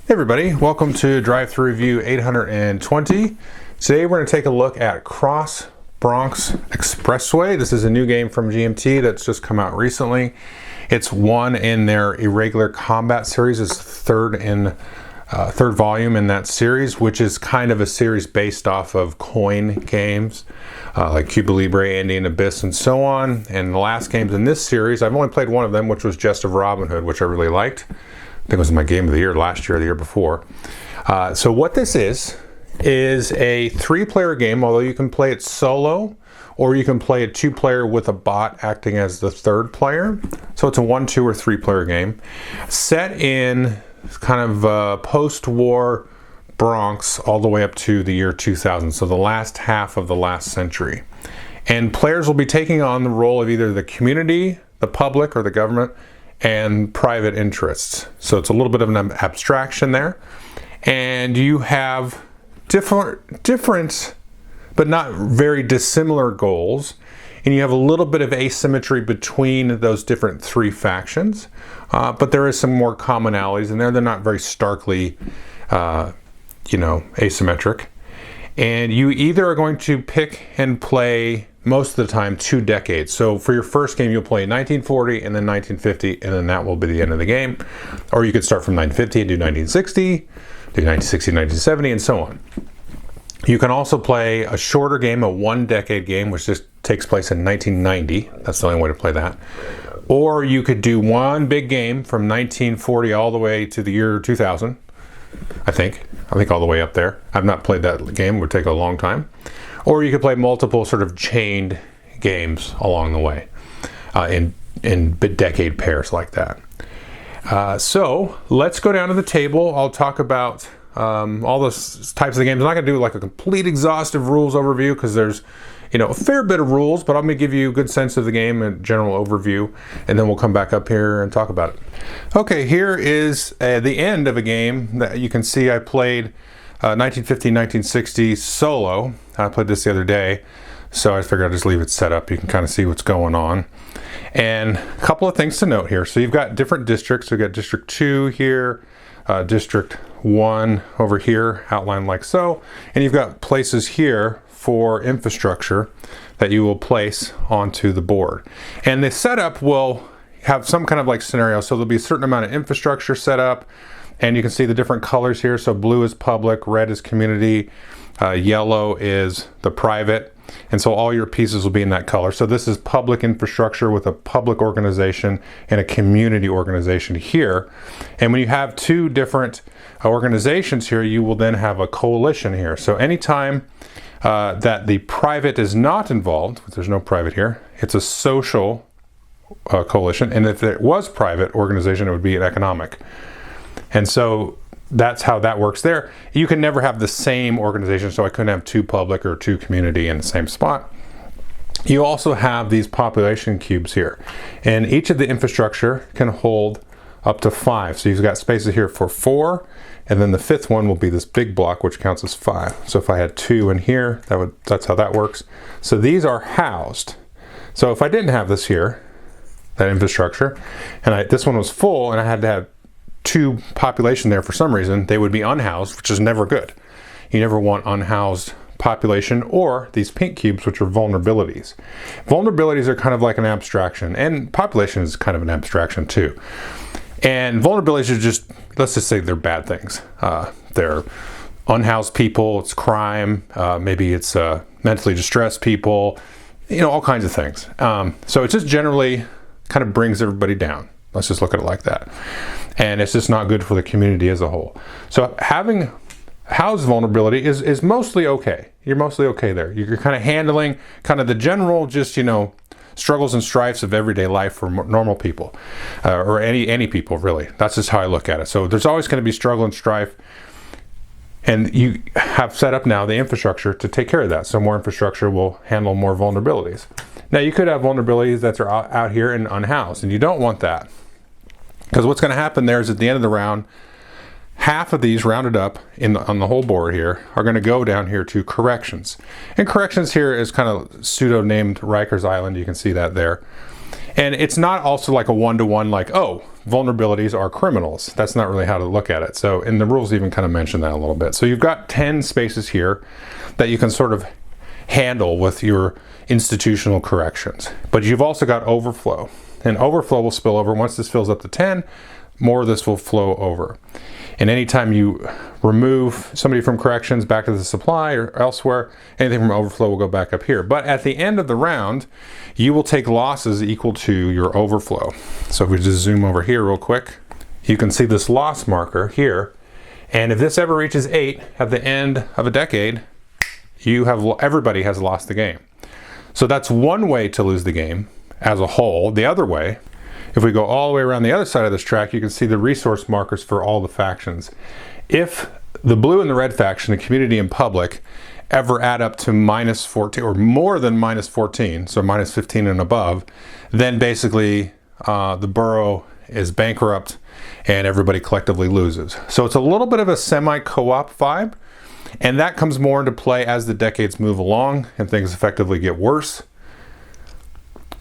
Hey everybody, welcome to Drive-Thru Review 820. Today we're going to take a look at Bronx Expressway. This is a new game from GMT that's just come out recently. It's one in their Irregular Combat series. It's third volume in that series, which is kind of a series based off of coin games like Cuba Libre, Indian Abyss, and so on. And the last games in this series, I've only played one of them, which was Jest of Robin Hood, which I really liked. I think it was my game of the year last year or the year before. So what this is a three-player game, although you can play it solo or you can play it two-player with a bot acting as the third player. So it's a 1, 2, or 3-player game set in kind of post-war Bronx all the way up to the year 2000, so the last half of the last century. And players will be taking on the role of either the community, the public, or the government, and private interests. So it's a little bit of an abstraction there. And you have different but not very dissimilar goals. And you have a little bit of asymmetry between those different three factions. But there is some more commonalities in there. They're not very starkly, asymmetric. And you either are going to pick and play most of the time 2 decades. So for your first game, you'll play 1940 and then 1950, and then that will be the end of the game. Or you could start from 1950 and do 1960, do 1960, 1970, and so on. You can also play a shorter game, a 1-decade game, which just takes place in 1990. That's the only way to play that. Or you could do one big game from 1940 all the way to the year 2000, I think all the way up there. I've not played that game. It would take a long time. Or you could play multiple sort of chained games along the way in decade pairs like that. So let's go down to the table. I'll talk about all those types of games. I'm not going to do like a complete exhaustive rules overview because there's a fair bit of rules, but I'm going to give you a good sense of the game and general overview, and then we'll come back up here and talk about it. Okay, here is the end of a game that you can see I played 1950, 1960 solo. I played this the other day, so I figured I'd just leave it set up. You can kind of see what's going on. And a couple of things to note here. So you've got different districts. We've got District 2 here, District 1 over here, outlined like so. And you've got places here for infrastructure that you will place onto the board. And the setup will have some kind of like scenario. So there'll be a certain amount of infrastructure set up, and you can see the different colors here. So blue is public, red is community, yellow is the private. And so all your pieces will be in that color. So this is public infrastructure with a public organization and a community organization here. And when you have two different organizations here, you will then have a coalition here. So anytime that the private is not involved, there's no private here, it's a social coalition. And if it was private organization, it would be an economic. And so that's how that works there. You can never have the same organization, so I couldn't have two public or two community in the same spot. You also have these population cubes here, and each of the infrastructure can hold up to 5. So you've got spaces here for 4, and then the 5th one will be this big block, which counts as 5. So if I had 2 in here, that's how that works. So these are housed. So if I didn't have this here, that infrastructure, and this one was full, and I had to have 2 population there for some reason, they would be unhoused, which is never good. You never want unhoused population, or these pink cubes, which are vulnerabilities. Vulnerabilities are kind of like an abstraction, and population is kind of an abstraction too. And vulnerabilities are just, let's just say they're bad things. They're unhoused people, it's crime, maybe it's mentally distressed people, all kinds of things. So it just generally kind of brings everybody down. Let's just look at it like that. And it's just not good for the community as a whole. So having housed vulnerability is mostly okay. You're mostly okay there. You're kind of handling kind of the general struggles and strifes of everyday life for normal people, or any people really. That's just how I look at it. So there's always going to be struggle and strife, and you have set up now the infrastructure to take care of that. So more infrastructure will handle more vulnerabilities. Now you could have vulnerabilities that are out here and unhoused, and you don't want that. Because what's going to happen there is at the end of the round, half of these rounded up on the whole board here are going to go down here to corrections. And corrections here is kind of pseudo-named Rikers Island. You can see that there. And it's not also like a one-to-one, like, oh, vulnerabilities are criminals. That's not really how to look at it. So, and the rules even kind of mention that a little bit. So you've got 10 spaces here that you can sort of handle with your institutional corrections. But you've also got overflow. And overflow will spill over. Once this fills up to 10, more of this will flow over. And anytime you remove somebody from corrections back to the supply or elsewhere, anything from overflow will go back up here. But at the end of the round, you will take losses equal to your overflow. So if we just zoom over here real quick, you can see this loss marker here. And if this ever reaches 8 at the end of a decade, everybody has lost the game. So that's one way to lose the game as a whole. The other way, if we go all the way around the other side of this track, you can see the resource markers for all the factions. If the blue and the red faction, the community and public, ever add up to -14 or more than -14, so -15 and above, then basically the borough is bankrupt and everybody collectively loses. So it's a little bit of a semi-co-op vibe, and that comes more into play as the decades move along and things effectively get worse.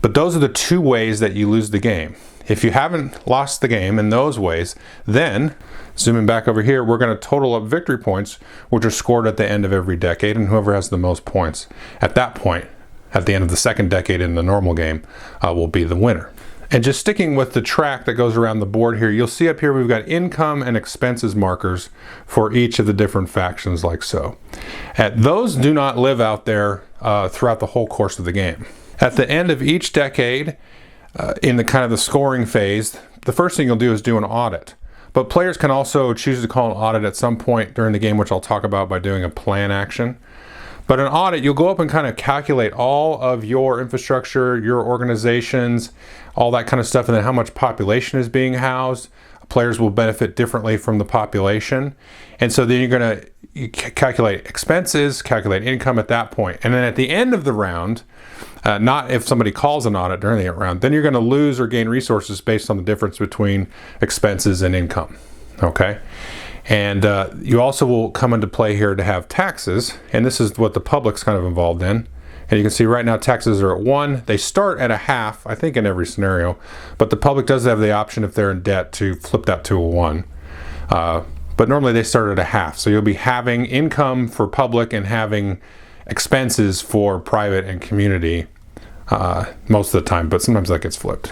But those are the two ways that you lose the game. If you haven't lost the game in those ways, then, zooming back over here, we're going to total up victory points, which are scored at the end of every decade, and whoever has the most points at that point, at the end of the second decade in the normal game, will be the winner. And just sticking with the track that goes around the board here, you'll see up here we've got income and expenses markers for each of the different factions, like so. Those do not live out there throughout the whole course of the game. At the end of each decade, in the kind of the scoring phase, the first thing you'll do is do an audit. But players can also choose to call an audit at some point during the game, which I'll talk about by doing a plan action. But an audit, you'll go up and kind of calculate all of your infrastructure, your organizations, all that kind of stuff, and then how much population is being housed. Players will benefit differently from the population. And so then you're going to calculate expenses, calculate income at that point. And then at the end of the round, not if somebody calls an audit during the round, then you're going to lose or gain resources based on the difference between expenses and income. Okay? And you also will come into play here to have taxes, and this is what the public's kind of involved in. And you can see right now taxes are at 1. They start at a half, I think, in every scenario, but the public does have the option, if they're in debt, to flip that to a 1. But normally they start at a half. So you'll be having income for public and having expenses for private and community most of the time, but sometimes that gets flipped.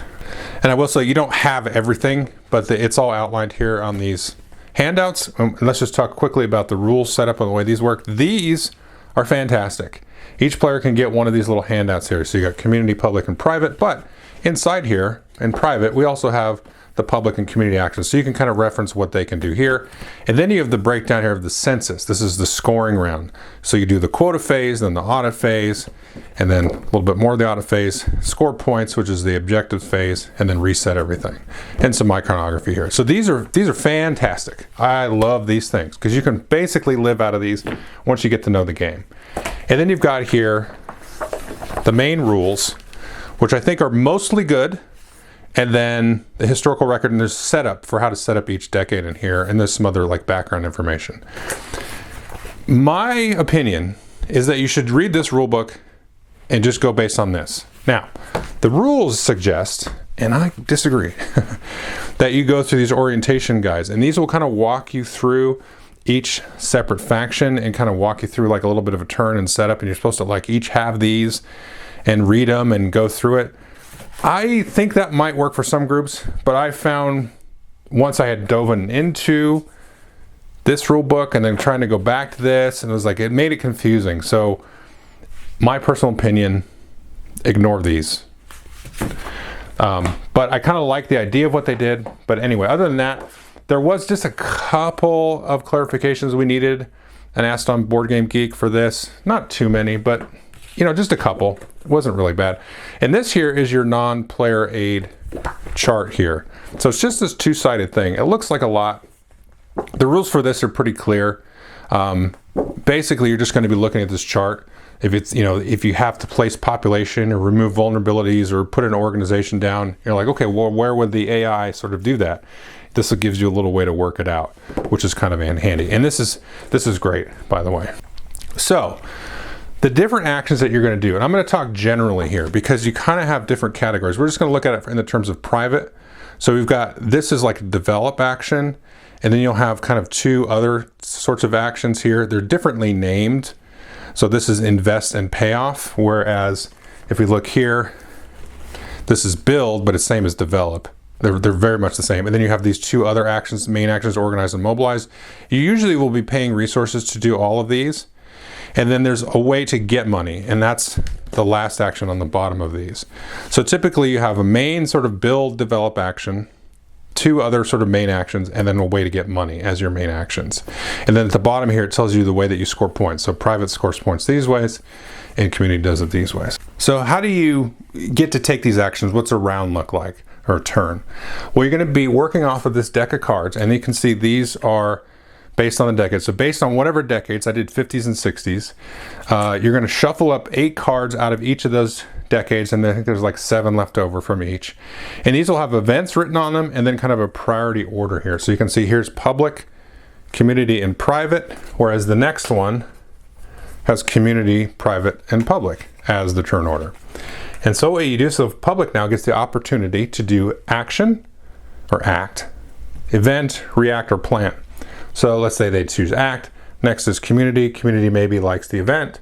And I will say you don't have everything, but it's all outlined here on these handouts. Let's just talk quickly about the rules setup and the way these work. These are fantastic. Each player can get one of these little handouts here. So you got community, public, and private, but inside here in private, we also have the public and community actions. So you can kind of reference what they can do here. And then you have the breakdown here of the census. This is the scoring round. So you do the quota phase, then the audit phase, and then a little bit more of the audit phase, score points, which is the objective phase, and then reset everything. And some iconography here. So these are fantastic. I love these things because you can basically live out of these once you get to know the game. And then you've got here the main rules, which I think are mostly good. And then the historical record, and there's setup for how to set up each decade in here, and there's some other like background information. My opinion is that you should read this rule book and just go based on this. Now, the rules suggest, and I disagree, that you go through these orientation guides, and these will kind of walk you through each separate faction and kind of walk you through like a little bit of a turn and setup, and you're supposed to like each have these and read them and go through it. I think that might work for some groups, but I found once I had dove into this rule book and then trying to go back to this, and it was like, it made it confusing. So my personal opinion, ignore these. But I kind of like the idea of what they did. But anyway, other than that, there was just a couple of clarifications we needed and asked on Board Game Geek for this. Not too many, but just a couple. It wasn't really bad. And this here is your non-player aid chart here. So it's just this two-sided thing. It looks like a lot. The rules for this are pretty clear. Basically, you're just going to be looking at this chart. If it's, if you have to place population or remove vulnerabilities or put an organization down, you're like, okay, well, where would the AI sort of do that? This gives you a little way to work it out, which is kind of handy. And this is great, by the way. So the different actions that you're going to do, and I'm going to talk generally here because you kind of have different categories. We're just going to look at it in the terms of private. So we've got, this is like a develop action, and then you'll have kind of two other sorts of actions here. They're differently named. So this is invest and payoff, whereas if we look here, this is build, but it's same as develop. They're very much the same. And then you have these two other actions, main actions, organize and mobilize. You usually will be paying resources to do all of these. And then there's a way to get money, and that's the last action on the bottom of these. So typically you have a main sort of build, develop action, two other sort of main actions, and then a way to get money as your main actions. And then at the bottom here, it tells you the way that you score points. So private scores points these ways, and community does it these ways. So how do you get to take these actions? What's a round look like, or a turn? Well, you're going to be working off of this deck of cards, and you can see these are based on the decades. So based on whatever decades, I did 50s and 60s, you're going to shuffle up 8 cards out of each of those decades, and I think there's like 7 left over from each. And these will have events written on them, and then kind of a priority order here. So you can see here's public, community, and private, whereas the next one has community, private, and public as the turn order. And so what you do, so public now gets the opportunity to do action or act, event, react, or plan. So let's say they choose act. Next is community. Community maybe likes the event,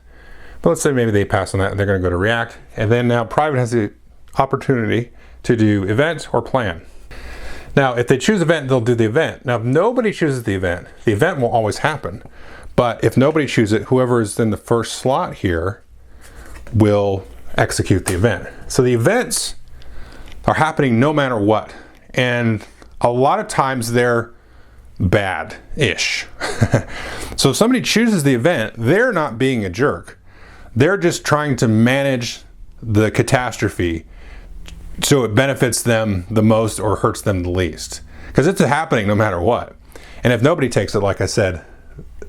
but let's say maybe they pass on that and they're going to go to react. And then now private has the opportunity to do event or plan. Now, if they choose event, they'll do the event. Now, if nobody chooses the event will always happen. But if nobody chooses it, whoever is in the first slot here will execute the event. So the events are happening no matter what. And a lot of times they're bad-ish. So if somebody chooses the event, they're not being a jerk. They're just trying to manage the catastrophe so it benefits them the most or hurts them the least. Because it's happening no matter what. And if nobody takes it, like I said,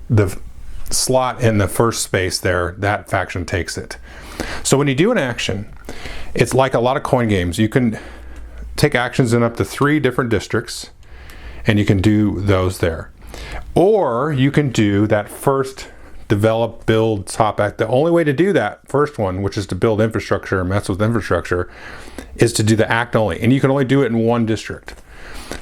the slot in the first space there, that faction takes it. So when you do an action, it's like a lot of coin games. You can take actions in up to 3 different districts, and you can do those there. Or you can do that first develop, build, top act. The only way to do that first one, which is to build infrastructure and mess with infrastructure, is to do the act only. And you can only do it in one district.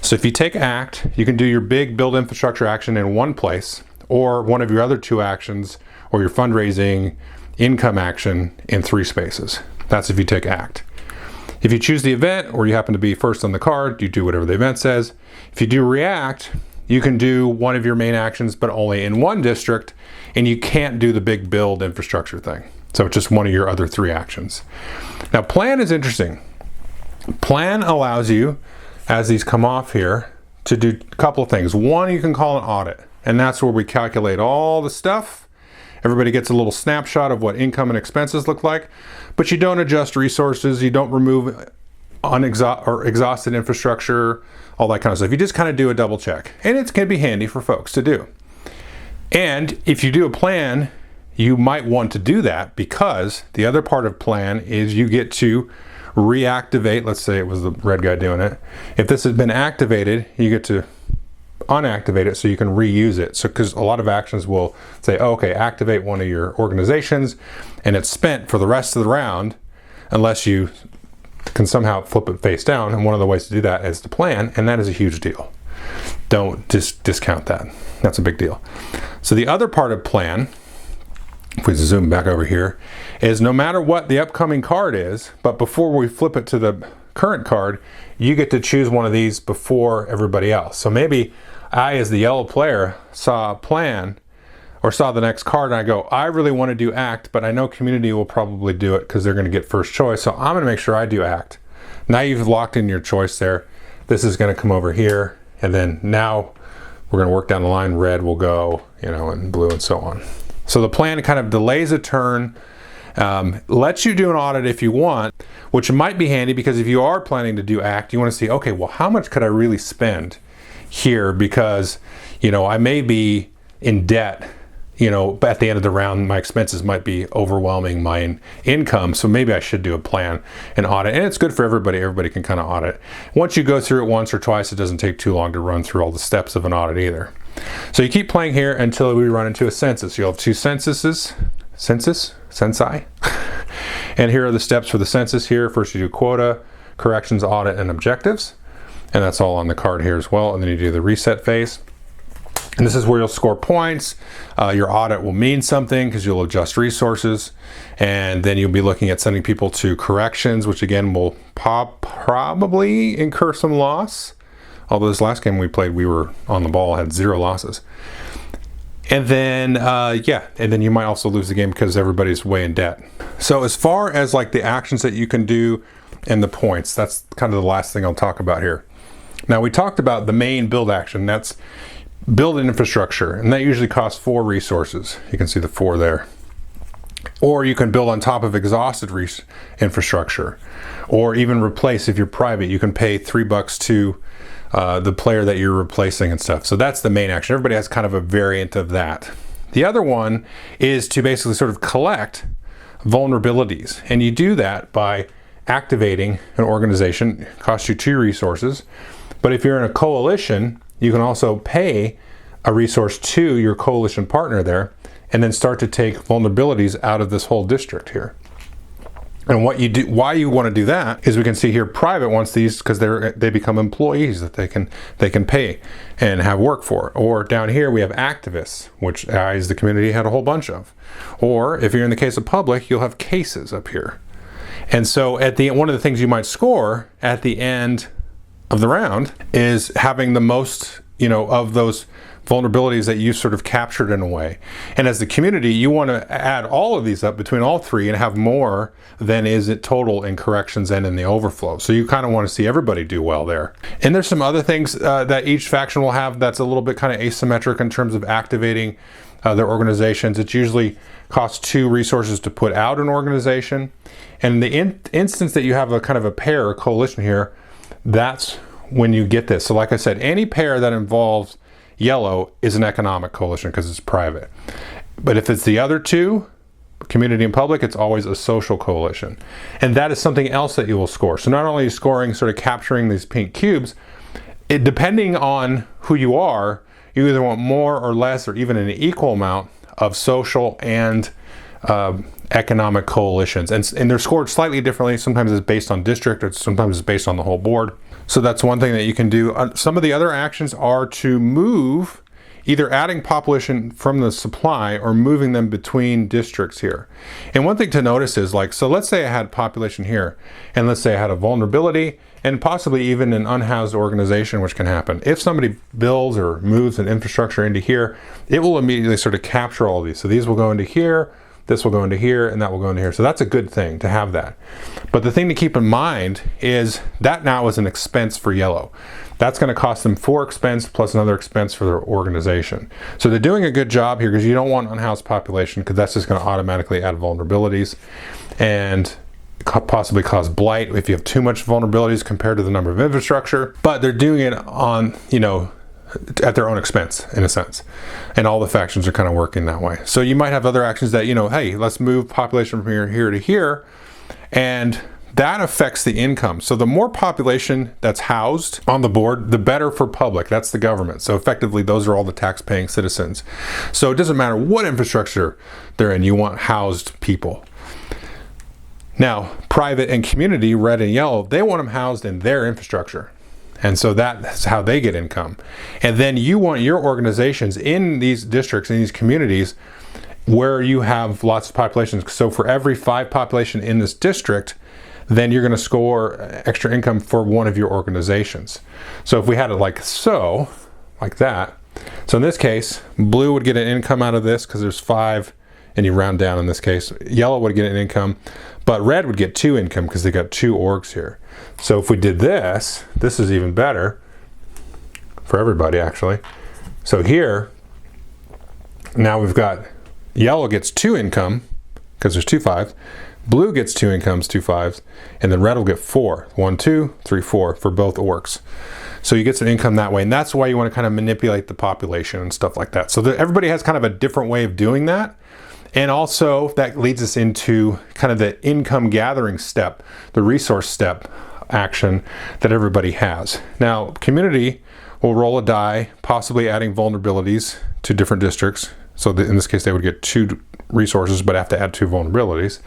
So if you take act, you can do your big build infrastructure action in one place, or one of your other 2 actions, or your fundraising income action in 3 spaces. That's if you take act. If you choose the event, or you happen to be first on the card, you do whatever the event says. If you do react, you can do one of your main actions, but only in one district, and you can't do the big build infrastructure thing. So it's just one of your other 3 actions. Now, plan is interesting. Plan allows you, as these come off here, to do a couple of things. One, you can call an audit, and that's where we calculate all the stuff. Everybody gets a little snapshot of what income and expenses look like, but you don't adjust resources, you don't remove exhausted infrastructure, all that kind of stuff. You just kind of do a double check, and it can be handy for folks to do. And if you do a plan, you might want to do that because the other part of plan is you get to reactivate. Let's say it was the red guy doing it. If this has been activated, you get to unactivate it so you can reuse it. So because a lot of actions will say, oh, okay, activate one of your organizations, and it's spent for the rest of the round unless you can somehow flip it face down. And one of the ways to do that is to plan, and that is a huge deal. Don't discount that. That's a big deal. So the other part of plan, if we zoom back over here, is no matter what the upcoming card is, but before we flip it to the current card, you get to choose one of these before everybody else. So maybe I, as the yellow player, saw a plan or saw the next card and I go, I really want to do act, but I know community will probably do it because they're going to get first choice. So I'm going to make sure I do act. Now you've locked in your choice there. This is going to come over here, and then now we're going to work down the line. Red will go, and blue and so on. So the plan kind of delays a turn, lets you do an audit if you want, which might be handy because if you are planning to do act, you want to see, okay, well, how much could I really spend here? Because, I may be in debt, but at the end of the round, my expenses might be overwhelming my income. So maybe I should do a plan and audit. And it's good for everybody. Everybody can kind of audit. Once you go through it once or twice, it doesn't take too long to run through all the steps of an audit either. So you keep playing here until we run into a census. You'll have 2 censuses. census. And here are the steps for the census here. First you do quota, corrections, audit, and objectives. And that's all on the card here as well. And then you do the reset phase. And this is where you'll score points. Your audit will mean something because you'll adjust resources. And then you'll be looking at sending people to corrections, which again will probably incur some loss. Although this last game we played, we were on the ball, had 0 losses. And then, and then you might also lose the game because everybody's way in debt. So as far as like the actions that you can do and the points, that's kind of the last thing I'll talk about here. Now we talked about the main build action, that's build an infrastructure, and that usually costs 4 resources. You can see the 4 there. Or you can build on top of exhausted infrastructure, or even replace. If you're private, you can pay $3 to the player that you're replacing and stuff. So that's the main action. Everybody has kind of a variant of that. The other one is to basically sort of collect vulnerabilities, and you do that by activating an organization. It costs you 2 resources, but if you're in a coalition, you can also pay a resource to your coalition partner there, and then start to take vulnerabilities out of this whole district here. And what you do, why you want to do that, is we can see here private wants these because they become employees that they can pay and have work for. Or down here we have activists, which as the community had a whole bunch of. Or if you're in the case of public, you'll have cases up here. And so at the one of the things you might score at the end of the round is having the most, of those vulnerabilities that you sort of captured in a way. And as the community, you want to add all of these up between all 3 and have more than is it total in corrections and in the overflow. So you kind of want to see everybody do well there. And there's some other things that each faction will have that's a little bit kind of asymmetric in terms of activating their organizations. It usually costs 2 resources to put out an organization. And in the instance that you have a kind of a pair or coalition here, that's when you get this. So like I said, any pair that involves yellow is an economic coalition because it's private. But if it's the other 2, community and public, it's always a social coalition. And that is something else that you will score. So not only scoring, sort of capturing these pink cubes, depending on who you are, you either want more or less or even an equal amount of social and economic coalitions. And they're scored slightly differently. Sometimes it's based on district, or sometimes it's based on the whole board. So that's one thing that you can do. Some of the other actions are to move, either adding population from the supply or moving them between districts here. And one thing to notice is so let's say I had population here, and let's say I had a vulnerability and possibly even an unhoused organization, which can happen. If somebody builds or moves an infrastructure into here, it will immediately sort of capture all these. So these will go into here, this will go into here, and that will go into here. So that's a good thing to have that. But the thing to keep in mind is that now is an expense for yellow. That's going to cost them 4 expense plus another expense for their organization. So they're doing a good job here because you don't want unhoused population, because that's just going to automatically add vulnerabilities and possibly cause blight if you have too much vulnerabilities compared to the number of infrastructure. But they're doing it on, at their own expense, in a sense. And all the factions are kind of working that way. So you might have other actions that, hey, let's move population from here to here, and that affects the income. So the more population that's housed on the board, the better for public. That's the government. So effectively, those are all the tax-paying citizens. So it doesn't matter what infrastructure they're in, you want housed people. Now, private and community, red and yellow, they want them housed in their infrastructure. And so that's how they get income. And then you want your organizations in these districts, in these communities, where you have lots of populations. So for every 5 population in this district, then you're going to score extra income for one of your organizations. So if we had it like that. So in this case, blue would get an income out of this because there's 5, and you round down in this case. Yellow would get an income, but red would get 2 income because they got 2 orgs here. So if we did this is even better for everybody, actually. So here, now we've got yellow gets 2 income because there's 2 5s. Blue gets 2 incomes, 2 5s, and then red will get 4. 1, 2, 3, 4 for both orgs. So you get some income that way, and that's why you want to kind of manipulate the population and stuff like that. So everybody has kind of a different way of doing that. And also that leads us into kind of the income gathering step, the resource step action that everybody has. Now, community will roll a die, possibly adding vulnerabilities to different districts. So in this case, they would get 2 resources, but have to add 2 vulnerabilities,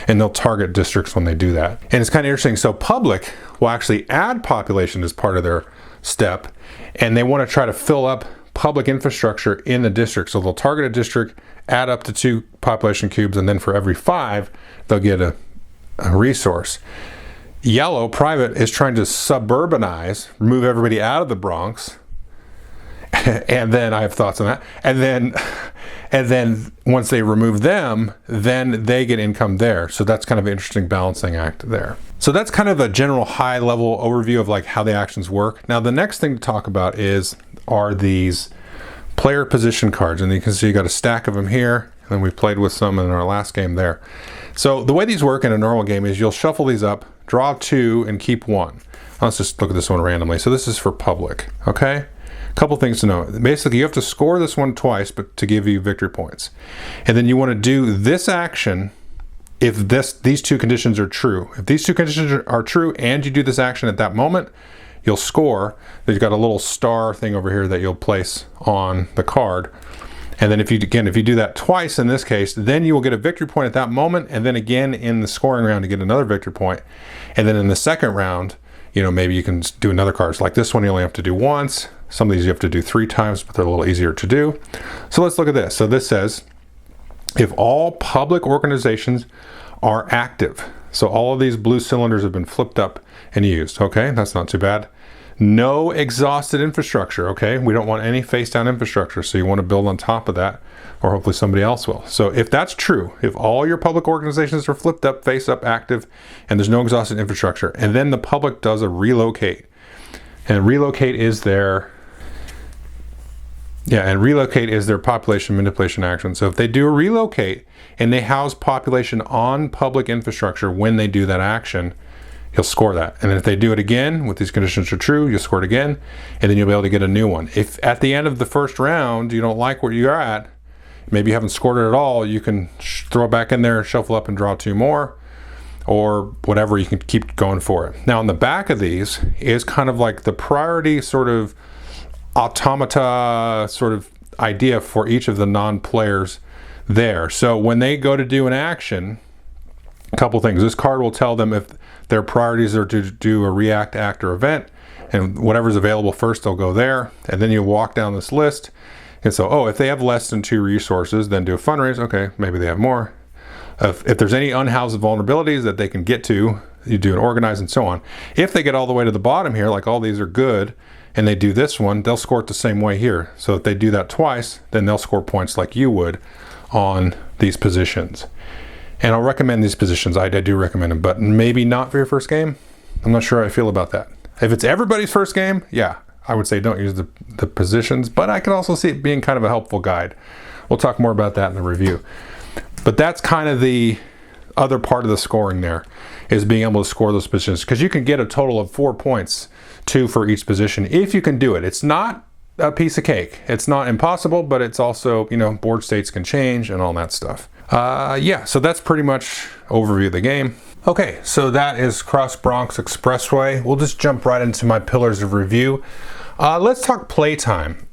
and they'll target districts when they do that. And it's kind of interesting. So public will actually add population as part of their step, and they want to try to fill up public infrastructure in the district. So they'll target a district, add up to 2 population cubes, and then for every 5, they'll get a resource. Yellow, private, is trying to suburbanize, remove everybody out of the Bronx. And then I have thoughts on that. And then once they remove them, then they get income there. So that's kind of an interesting balancing act there. So that's kind of a general high level overview of like how the actions work. Now the next thing to talk about are these player position cards. And you can see you got a stack of them here. And then we played with some in our last game there. So the way these work in a normal game is you'll shuffle these up, draw 2, and keep 1. Let's just look at this one randomly. So this is for public, okay? Couple things to know. Basically, you have to score this one twice, but to give you victory points. And then you want to do this action if these 2 conditions are true. If these 2 conditions are true and you do this action at that moment, you'll score. There's got a little star thing over here that you'll place on the card. And then if you do that twice in this case, then you will get a victory point at that moment, and then again in the scoring round to get another victory point. And then in the second round, maybe you can do another card. So like this one you only have to do once. Some of these you have to do 3 times, but they're a little easier to do. So let's look at this. So this says, if all public organizations are active, so all of these blue cylinders have been flipped up and used, okay? That's not too bad. No exhausted infrastructure, okay? We don't want any face-down infrastructure, so you want to build on top of that, or hopefully somebody else will. So if that's true, if all your public organizations are flipped up, face up, active, and there's no exhausted infrastructure, and then the public does a relocate, and relocate is their population manipulation action. So if they do a relocate and they house population on public infrastructure when they do that action, you'll score that. And then if they do it again, with these conditions are true, you'll score it again, and then you'll be able to get a new one. If at the end of the first round you don't like where you're at, maybe you haven't scored it at all, you can throw it back in there, shuffle up and draw 2 more, or whatever, you can keep going for it. Now on the back of these is kind of like the priority sort of automata sort of idea for each of the non-players there. So when they go to do an action, a couple things. This card will tell them if their priorities are to do a react, act, or event, and whatever's available first, they'll go there. And then you walk down this list. And so, if they have less than 2 resources, then do a fundraise. Okay, maybe they have more. If there's any unhoused vulnerabilities that they can get to, you do an organize and so on. If they get all the way to the bottom here, like all these are good, and they do this one, they'll score it the same way here. So if they do that twice, then they'll score points like you would on these positions. And I'll recommend these positions. I do recommend them, but maybe not for your first game. I'm not sure how I feel about that. If it's everybody's first game, yeah, I would say don't use the positions, but I can also see it being kind of a helpful guide. We'll talk more about that in the review. But that's kind of the other part of the scoring there, is being able to score those positions, because you can get a total of 4 points, 2 for each position, if you can do it. It's not a piece of cake. It's not impossible, but it's also, board states can change and all that stuff. So that's pretty much overview of the game. Okay, so that is Cross Bronx Expressway. We'll just jump right into my pillars of review. Let's talk playtime.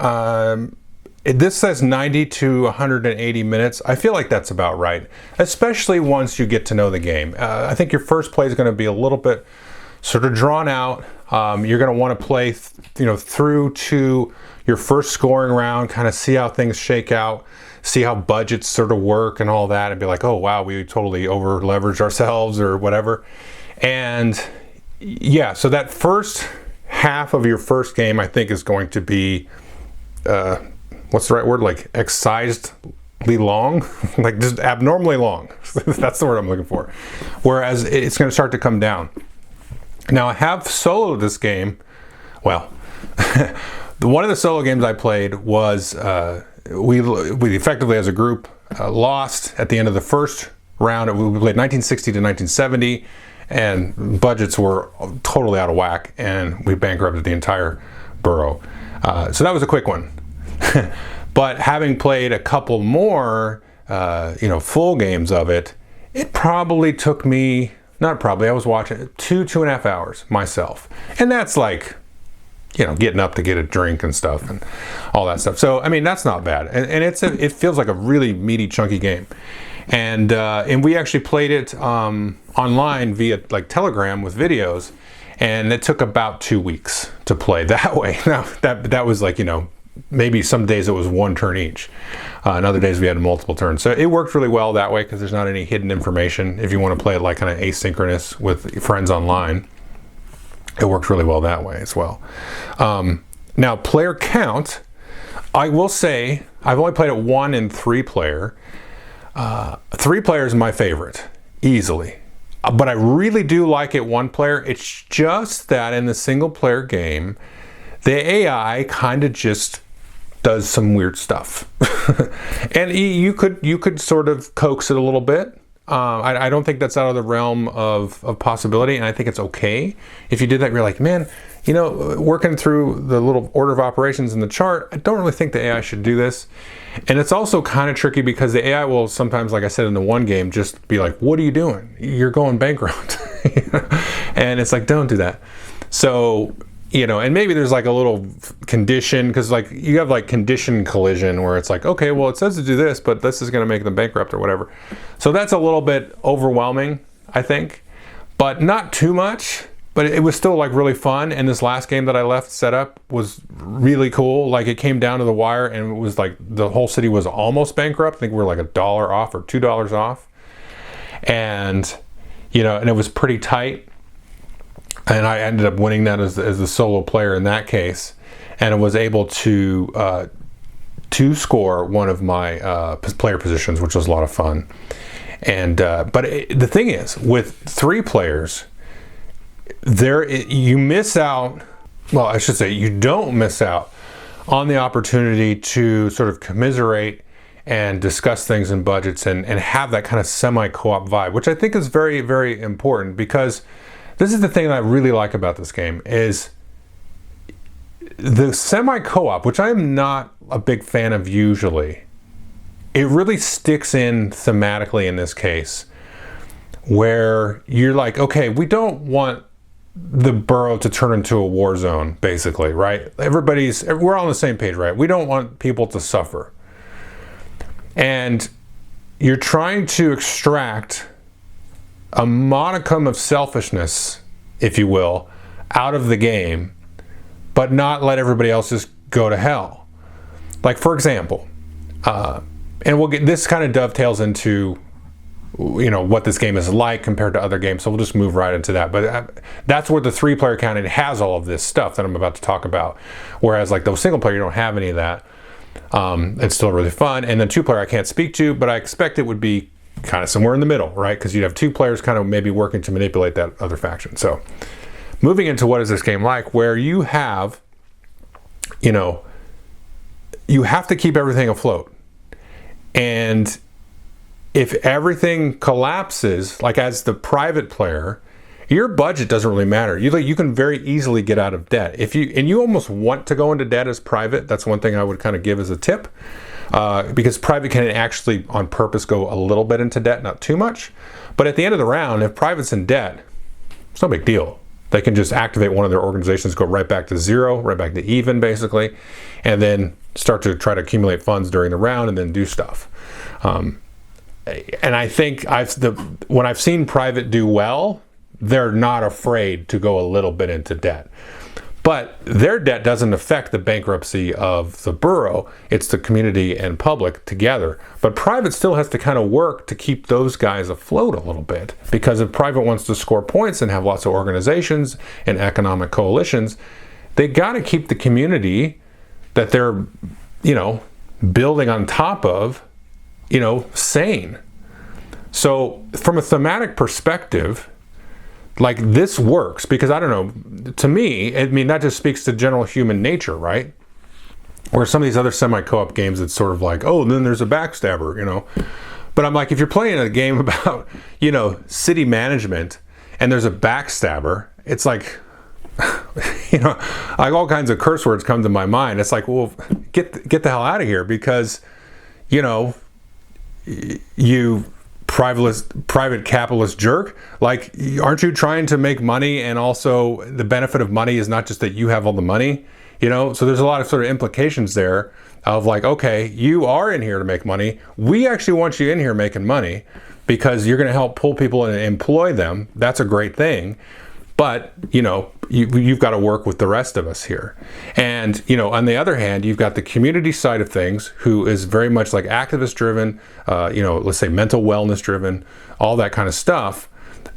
This says 90 to 180 minutes. I feel like that's about right, especially once you get to know the game. I think your first play is going to be a little bit sort of drawn out. You're going to want to play, through to your first scoring round, kind of see how things shake out, see how budgets sort of work and all that, and be like, oh wow, we totally over leveraged ourselves or whatever. And yeah, so that first half of your first game, I think, is going to be what's the right word, like excisedly long, like just abnormally long. That's the word I'm looking for. Whereas it's going to start to come down. Now I have soloed this game. Well, one of the solo games I played was we effectively as a group lost at the end of the first round. We played 1960 to 1970, and budgets were totally out of whack, and we bankrupted the entire borough. So that was a quick one. But having played a couple more, full games of it, it probably took me, not probably, I was watching 2.5 hours myself. And that's like getting up to get a drink and stuff and all that stuff. So I mean, that's not bad, and it feels like a really meaty, chunky game. And we actually played it online via like Telegram with videos, and it took about 2 weeks to play that way. Now that was like, maybe some days it was one turn each, and other days we had multiple turns. So it worked really well that way because there's not any hidden information. If you want to play it like kind of asynchronous with friends online, it worked really well that way as well. Now player count, I will say I've only played it 1 and 3 player. 3 players is my favorite, easily. But I really do like it 1 player. It's just that in the single player game, the AI kind of just does some weird stuff. And you could sort of coax it a little bit. I don't think that's out of the realm of possibility, and I think it's okay if you did that. You're like, man, working through the little order of operations in the chart, I don't really think the AI should do this. And it's also kind of tricky because the AI will sometimes, like I said in the one game, just be like, what are you doing? You're going bankrupt. And it's like, don't do that. So, and maybe there's like a little condition, because like you have like condition collision where it's like, okay, well, it says to do this, but this is going to make them bankrupt or whatever. So that's a little bit overwhelming, I think, but not too much. But it was still like really fun, and this last game that I left set up was really cool. Like it came down to the wire, and it was like the whole city was almost bankrupt. I think we were like $1 off or $2 off, and and it was pretty tight. And I ended up winning that as the solo player in that case, and I was able to score one of my player positions, which was a lot of fun. And the thing is, with 3 players, you miss out. Well, I should say you don't miss out on the opportunity to sort of commiserate and discuss things in budgets and have that kind of semi-co-op vibe, which I think is very, very important, because this is the thing that I really like about this game is the semi-co-op, which I am not a big fan of usually. It really sticks in thematically in this case, where you're like, okay, we don't want the borough to turn into a war zone, basically, right? We're all on the same page, right? We don't want people to suffer. And you're trying to extract a modicum of selfishness, if you will, out of the game, but not let everybody else just go to hell. Like, for example, and this kind of dovetails into what this game is like compared to other games, so we'll just move right into that. But that's where the 3-player count, it has all of this stuff that I'm about to talk about, whereas like the single player, you don't have any of that. It's still really fun. And then 2-player I can't speak to, but I expect it would be kind of somewhere in the middle, right? Because you'd have 2 players kind of maybe working to manipulate that other faction. So moving into what is this game like, where you have you have to keep everything afloat. And if everything collapses, like as the private player, your budget doesn't really matter. You can very easily get out of debt. And you almost want to go into debt as private. That's one thing I would kind of give as a tip, because private can actually on purpose go a little bit into debt, not too much. But at the end of the round, if private's in debt, it's no big deal. They can just activate one of their organizations, go right back to zero, right back to even, basically, and then start to try to accumulate funds during the round and then do stuff. And I think when I've seen private do well, they're not afraid to go a little bit into debt. But their debt doesn't affect the bankruptcy of the borough. It's the community and public together. But private still has to kind of work to keep those guys afloat a little bit. Because if private wants to score points and have lots of organizations and economic coalitions, they got to keep the community that they're, building on top of, sane. So from a thematic perspective, like this works because, I don't know, to me, that just speaks to general human nature, right? Or some of these other semi-co-op games, it's sort of like, oh, then there's a backstabber, But I'm like, if you're playing a game about, city management and there's a backstabber, it's like, like all kinds of curse words come to my mind. It's like, well, get the hell out of here, because, you private capitalist jerk. Like, aren't you trying to make money? And also the benefit of money is not just that you have all the money, you know? So there's a lot of sort of implications there of like, okay, you are in here to make money. We actually want you in here making money because you're going to help pull people and employ them. That's a great thing. But, you know, you've got to work with the rest of us here. And, you know, on the other hand, you've got the community side of things, who is very much like activist driven, you know, let's say mental wellness driven, all that kind of stuff.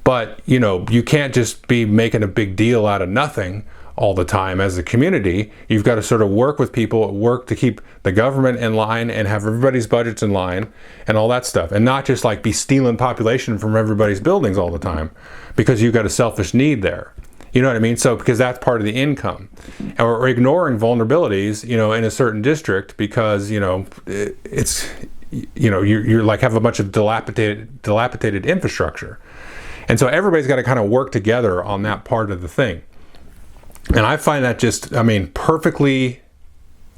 But, you know, you can't just be making a big deal out of nothing all the time as a community. You've got to sort of work with people, work to keep the government in line and have everybody's budgets in line and all that stuff. And not just like be stealing population from everybody's buildings all the time because you've got a selfish need there. You know what I mean? So because that's part of the income. Or ignoring vulnerabilities, you know, in a certain district because, you know, it's, you know, you're like have a bunch of dilapidated infrastructure. And so everybody's got to kind of work together on that part of the thing. And I find that just, I mean, perfectly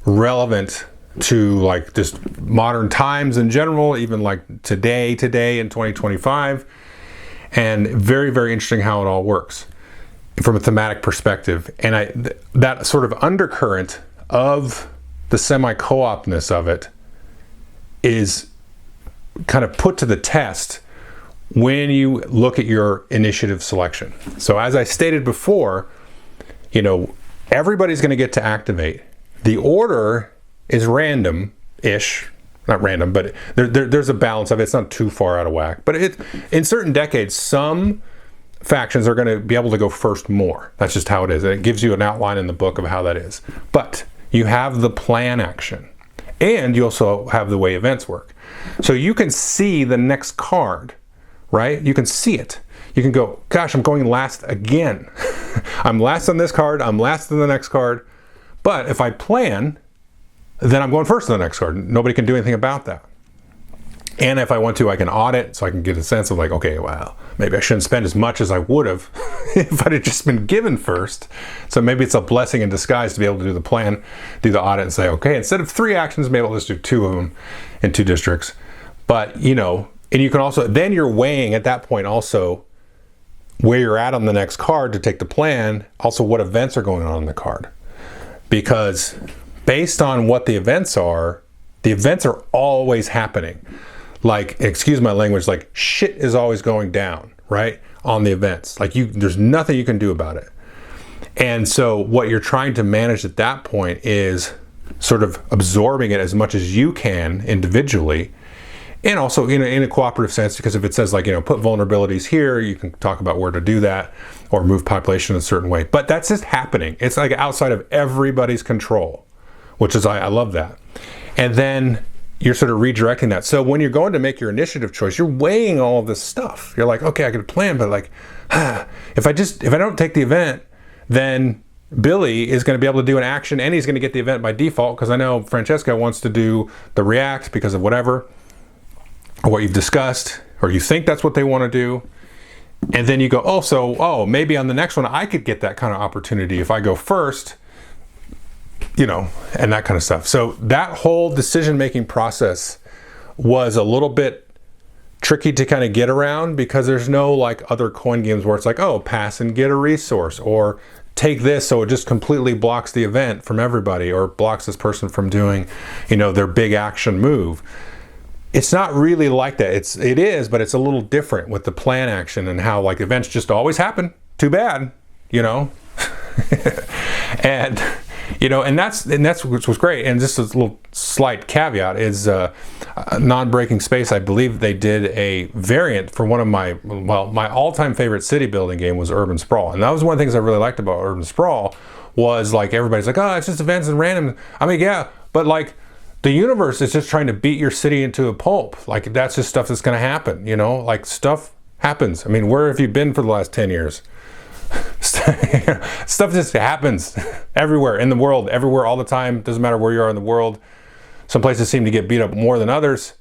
relevant to like just modern times in general, even like today in 2025. And very, very interesting how it all works from a thematic perspective. And that sort of undercurrent of the semi-co-opness of it is kind of put to the test when you look at your initiative selection. So as I stated before, you know, everybody's going to get to activate. The order is random-ish, not random, but there's a balance of it. It's not too far out of whack. But in certain decades, some factions are going to be able to go first more. That's just how it is. And it gives you an outline in the book of how that is. But you have the plan action, and you also have the way events work. So you can see the next card, right? You can see it. You can go, gosh, I'm going last again. I'm last on this card, I'm last on the next card. But if I plan, then I'm going first on the next card. Nobody can do anything about that. And if I want to, I can audit, so I can get a sense of like, okay, well, maybe I shouldn't spend as much as I would have if I'd have just been given first. So maybe it's a blessing in disguise to be able to do the plan, do the audit, and say, okay, instead of 3 actions, maybe I'll just do 2 of them in 2 districts. But, you know, and you can also, then you're weighing at that point also where you're at on the next card to take the plan, also what events are going on the card. Because based on what the events are always happening. Like, excuse my language, like shit is always going down, right? On the events. Like there's nothing you can do about it. And so what you're trying to manage at that point is sort of absorbing it as much as you can individually. And also in a cooperative sense, because if it says like, you know, put vulnerabilities here, you can talk about where to do that or move population in a certain way. But that's just happening. It's like outside of everybody's control, which is, I love that. And then you're sort of redirecting that. So when you're going to make your initiative choice, you're weighing all of this stuff. You're like, okay, I could plan, but like, if I don't take the event, then Billy is going to be able to do an action and he's going to get the event by default because I know Francesca wants to do the react because of whatever. Or what you've discussed, or you think that's what they want to do. And then you go, oh, maybe on the next one, I could get that kind of opportunity if I go first, you know, and that kind of stuff. So that whole decision-making process was a little bit tricky to kind of get around because there's no like other coin games where it's like, oh, pass and get a resource, or take this so it just completely blocks the event from everybody, or blocks this person from doing, you know, their big action move. It's not really like that. It is, but it's a little different with the plan action and how like events just always happen. Too bad, you know. And you know, and that's which was great. And just a little slight caveat is non-breaking space. I believe they did a variant for one of my all-time favorite city building game was Urban Sprawl, and that was one of the things I really liked about Urban Sprawl was like everybody's like, oh, it's just events and random. I mean, yeah, but like. The universe is just trying to beat your city into a pulp. Like, that's just stuff that's going to happen, you know? Like, stuff happens. I mean, where have you been for the last 10 years? Stuff just happens everywhere in the world, everywhere, all the time. Doesn't matter where you are in the world. Some places seem to get beat up more than others.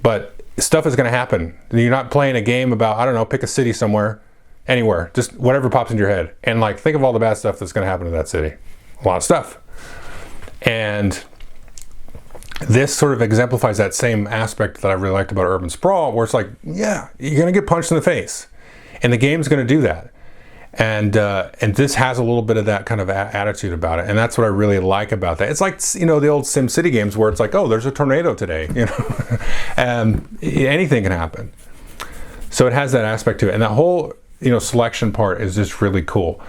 But stuff is going to happen. You're not playing a game about, I don't know, pick a city somewhere, anywhere. Just whatever pops into your head. And, like, think of all the bad stuff that's going to happen to that city. A lot of stuff. And this sort of exemplifies that same aspect that I really liked about Urban Sprawl, where it's like, yeah, you're going to get punched in the face, and the game's going to do that. And this has a little bit of that kind of attitude about it, and that's what I really like about that. It's like, you know, the old SimCity games where it's like, oh, there's a tornado today, you know, and anything can happen. So it has that aspect to it, and that whole, you know, selection part is just really cool.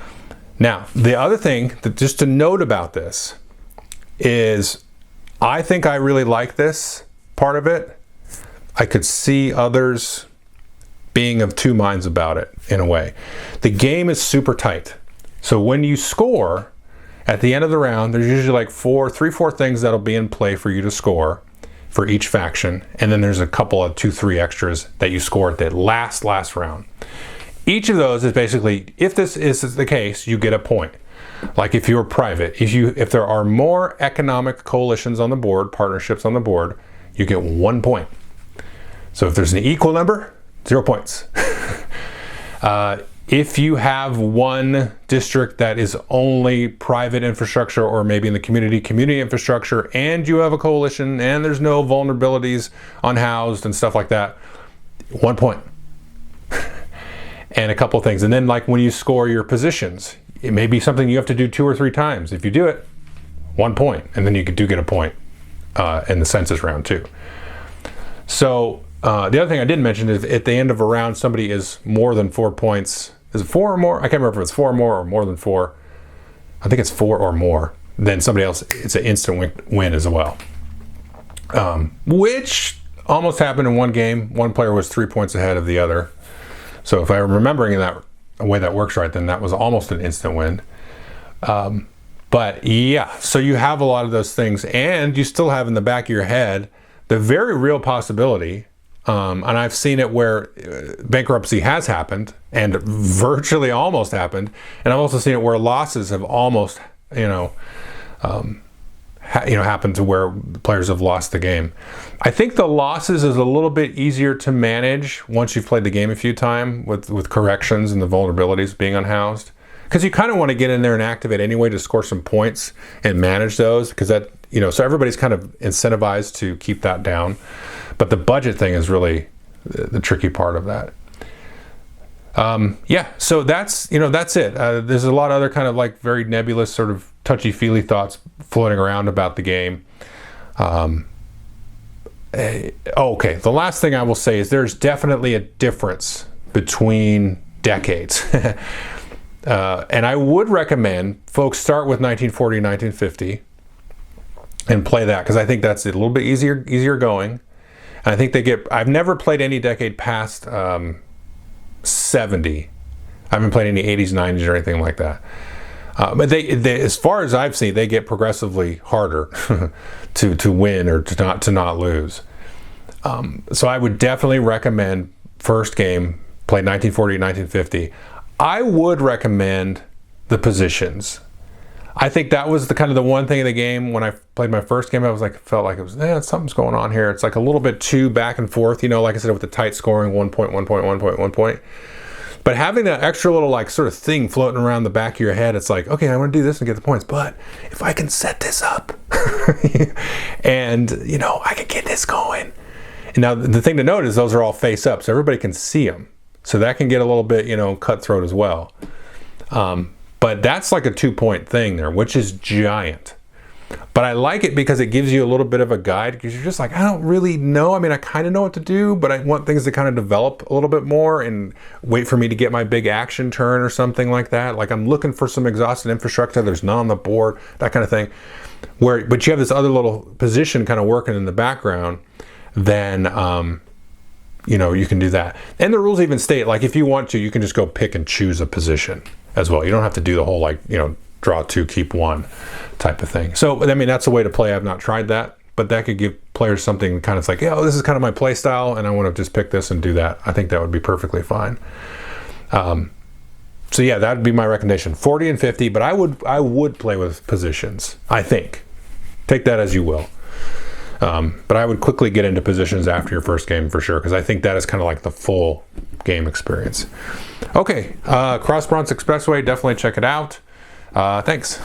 Now, the other thing that just to note about this is, I think I really like this part of it. I could see others being of two minds about it in a way. The game is super tight. So when you score at the end of the round, there's usually like 4 things that'll be in play for you to score for each faction. And then there's a couple of 2, 3 extras that you score at the last round. Each of those is basically, if this is the case, you get a point. Like if you're private, if there are more economic coalitions on the board, partnerships on the board, you get 1 point. So if there's an equal number, 0 points. If you have one district that is only private infrastructure, or maybe in the community infrastructure, and you have a coalition and there's no vulnerabilities unhoused and stuff like that, 1 point. And a couple of things. And then like when you score your positions, it may be something you have to do 2 or 3 times. If you do it, 1 point, and then you do get a point in the census round too. So the other thing I didn't mention is at the end of a round, somebody is more than 4 points. Is it 4 or more? I can't remember if it's 4 or more than 4. I think it's 4 or more. Then somebody else, it's an instant win as well. Which almost happened in one game. One player was 3 points ahead of the other. So if I'm remembering in that way that works right, then that was almost an instant win. But yeah, so you have a lot of those things, and you still have in the back of your head the very real possibility, and I've seen it where bankruptcy has happened and virtually almost happened, and I've also seen it where losses have almost, happened to where players have lost the game. I think the losses is a little bit easier to manage once you've played the game a few times with corrections and the vulnerabilities being unhoused, because you kind of want to get in there and activate anyway to score some points and manage those, because that, so everybody's kind of incentivized to keep that down. But the budget thing is really the tricky part of that. So that's it. There's a lot of other kind of like very nebulous sort of touchy-feely thoughts floating around about the game. Okay, the last thing I will say is there's definitely a difference between decades. And I would recommend folks start with 1940, 1950 and play that, because I think that's a little bit easier going. And I think I've never played any decade past 70. I haven't played any 80s, 90s or anything like that. But they, as far as I've seen, they get progressively harder to win or to not lose. So I would definitely recommend first game, play 1940, 1950. I would recommend the positions. I think that was the one thing in the game when I played my first game. Felt like it was something's going on here. It's like a little bit too back and forth. Like I said, with the tight scoring, 1 point, 1 point, 1 point, 1 point. But having that extra little sort of thing floating around the back of your head, it's like, okay, I want to do this and get the points. But if I can set this up, and I can get this going. And now the thing to note is those are all face up, so everybody can see them. So that can get a little bit, cutthroat as well. But that's like a 2 point thing there, which is giant. But I like it because it gives you a little bit of a guide, because you're just like, I don't really know. I mean, I kind of know what to do, but I want things to kind of develop a little bit more and wait for me to get my big action turn or something like that. Like I'm looking for some exhausted infrastructure. There's none on the board, that kind of thing. But you have this other little position kind of working in the background, then you can do that. And the rules even state, like, if you want to, you can just go pick and choose a position as well. You don't have to do the whole draw 2, keep 1 type of thing. So I mean, that's a way to play. I've not tried that, but that could give players something kind of like, this is kind of my play style, and I want to just pick this and do that. I think that would be perfectly fine. So yeah, that would be my recommendation, 40 and 50. But I would play with positions. I think, take that as you will. But I would quickly get into positions after your first game for sure, because I think that is kind of like the full game experience. Okay, Cross Bronx Expressway, definitely check it out. Thanks.